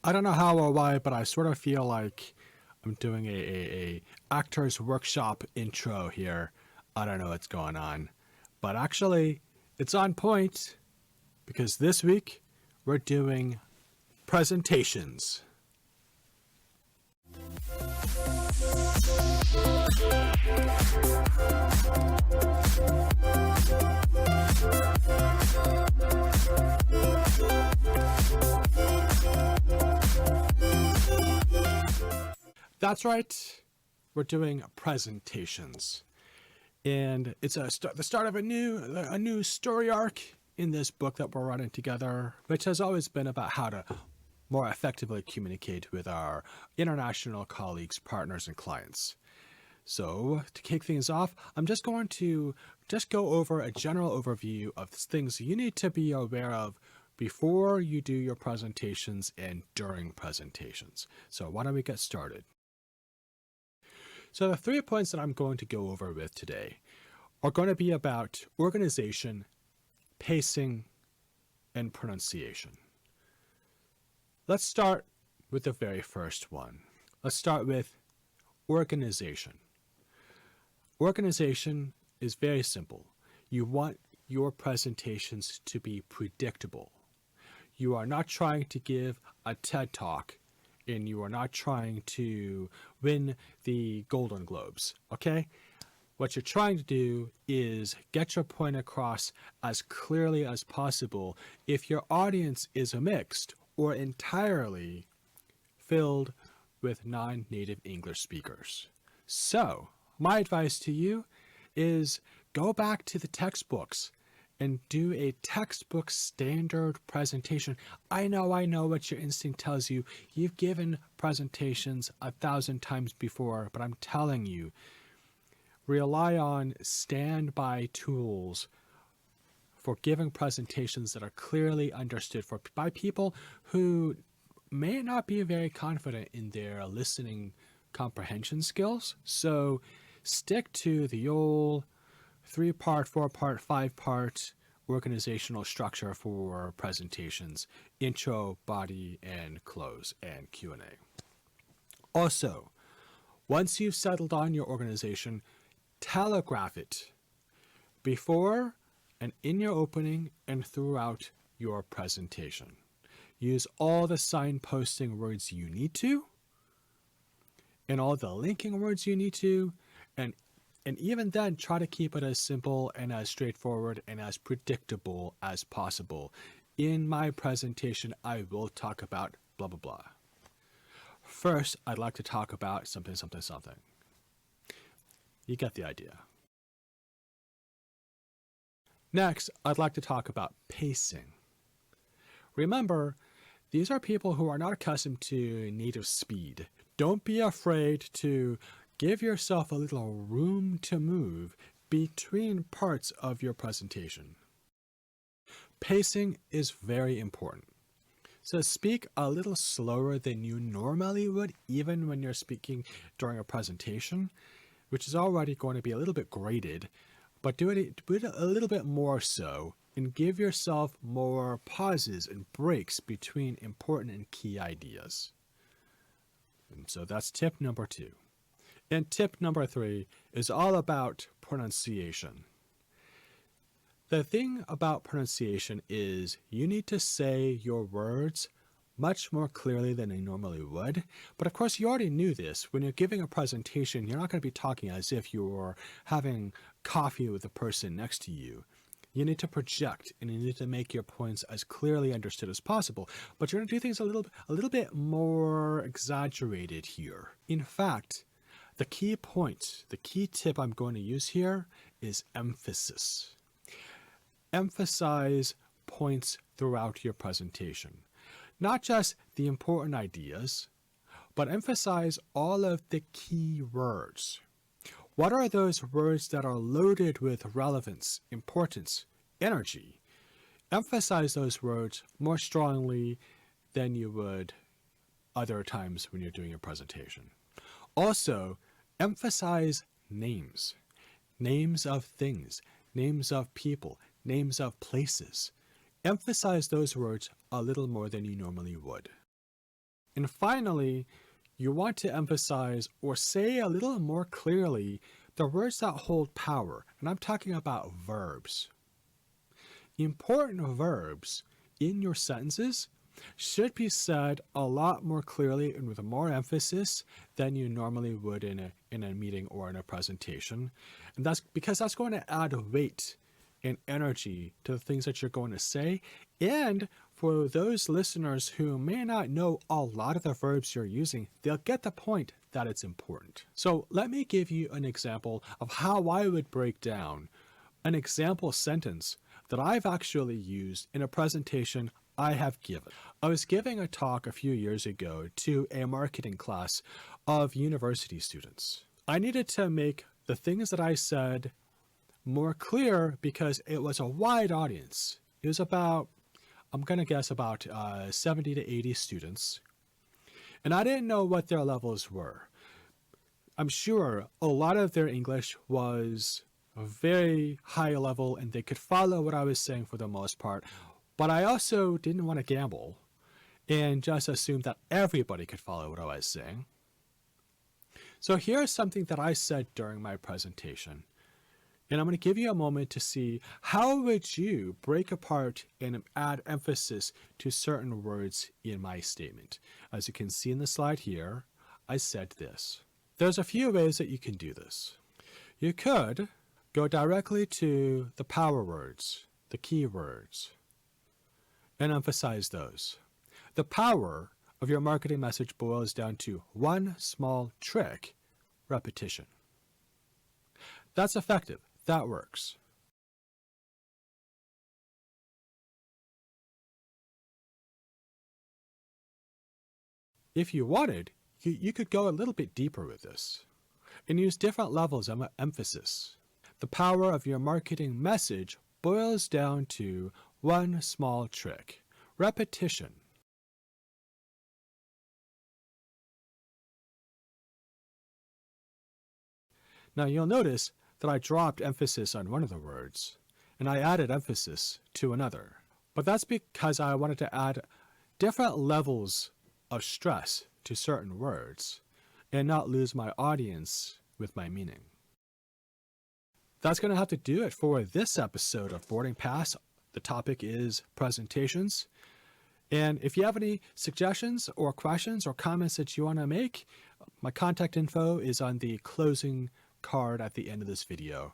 I don't know how or why, but I sort of feel like I'm doing a actor's workshop intro here. I don't know what's going on. But actually, it's on point because this week we're doing presentations. That's right. We're doing presentations. And it's the start of a new story arc in this book that we're running together, which has always been about how to more effectively communicate with our international colleagues, partners, and clients. So to kick things off, I'm just going to go over a general overview of things you need to be aware of before you do your presentations and during presentations. So why don't we get started? So the 3 points that I'm going to go over with today are going to be about organization, pacing, and pronunciation. Let's start with the very first one. Let's start with organization. Organization is very simple. You want your presentations to be predictable. You are not trying to give a TED Talk and you are not trying to win the Golden Globes, okay? What you're trying to do is get your point across as clearly as possible if your audience is mixed or entirely filled with non-native English speakers. So, my advice to you is go back to the textbooks and do a textbook standard presentation. I know what your instinct tells you. You've given presentations 1,000 times before, but I'm telling you, rely on standby tools for giving presentations that are clearly understood by people who may not be very confident in their listening comprehension skills. So stick to the old 3-part, 4-part, 5-part organizational structure for presentations: intro, body, and close, and Q&A. Also, once you've settled on your organization, telegraph it before and in your opening and throughout your presentation. Use all the signposting words you need to, and all the linking words you need to, and even then, try to keep it as simple and as straightforward and as predictable as possible. In my presentation, I will talk about blah, blah, blah. First, I'd like to talk about something, something, something. You get the idea. Next, I'd like to talk about pacing. Remember, these are people who are not accustomed to native speed. Don't be afraid to give yourself a little room to move between parts of your presentation. Pacing is very important. So speak a little slower than you normally would, even when you're speaking during a presentation, which is already going to be a little bit graded, but do it a little bit more so, and give yourself more pauses and breaks between important and key ideas. And so that's tip number 2. And tip number 3 is all about pronunciation. The thing about pronunciation is you need to say your words much more clearly than you normally would. But of course, you already knew this. When you're giving a presentation, you're not going to be talking as if you're having coffee with the person next to you. You need to project and you need to make your points as clearly understood as possible. But you're going to do things a little bit more exaggerated here. In fact, the key point, the key tip I'm going to use here is emphasis. Emphasize points throughout your presentation. Not just the important ideas, but emphasize all of the key words. What are those words that are loaded with relevance, importance, energy? Emphasize those words more strongly than you would other times when you're doing your presentation. Also, emphasize names. Names of things, names of people, names of places. Emphasize those words a little more than you normally would. And finally, you want to emphasize or say a little more clearly the words that hold power. And I'm talking about verbs. Important verbs in your sentences should be said a lot more clearly and with more emphasis than you normally would in a meeting or in a presentation. And that's because that's going to add weight and energy to the things that you're going to say. And for those listeners who may not know a lot of the verbs you're using, they'll get the point that it's important. So let me give you an example of how I would break down an example sentence that I've actually used in a presentation I have given. I was giving a talk a few years ago to a marketing class of university students. I needed to make the things that I said more clear because it was a wide audience. It was about, I'm going to guess about 70 to 80 students. And I didn't know what their levels were. I'm sure a lot of their English was a very high level and they could follow what I was saying for the most part. But I also didn't want to gamble and just assume that everybody could follow what I was saying. So here's something that I said during my presentation. And I'm going to give you a moment to see how would you break apart and add emphasis to certain words in my statement. As you can see in the slide here, I said this. There's a few ways that you can do this. You could go directly to the power words, the key words, and emphasize those. The power of your marketing message boils down to one small trick: repetition. That's effective. That works. If you wanted, you could go a little bit deeper with this and use different levels of emphasis. The power of your marketing message boils down to one small trick: repetition. Now you'll notice that I dropped emphasis on one of the words, and I added emphasis to another. But that's because I wanted to add different levels of stress to certain words, and not lose my audience with my meaning. That's going to have to do it for this episode of Boarding Pass. The topic is presentations. And if you have any suggestions or questions or comments that you want to make, my contact info is on the closing card at the end of this video.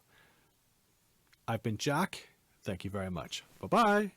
I've been Jack. Thank you very much. Bye-bye.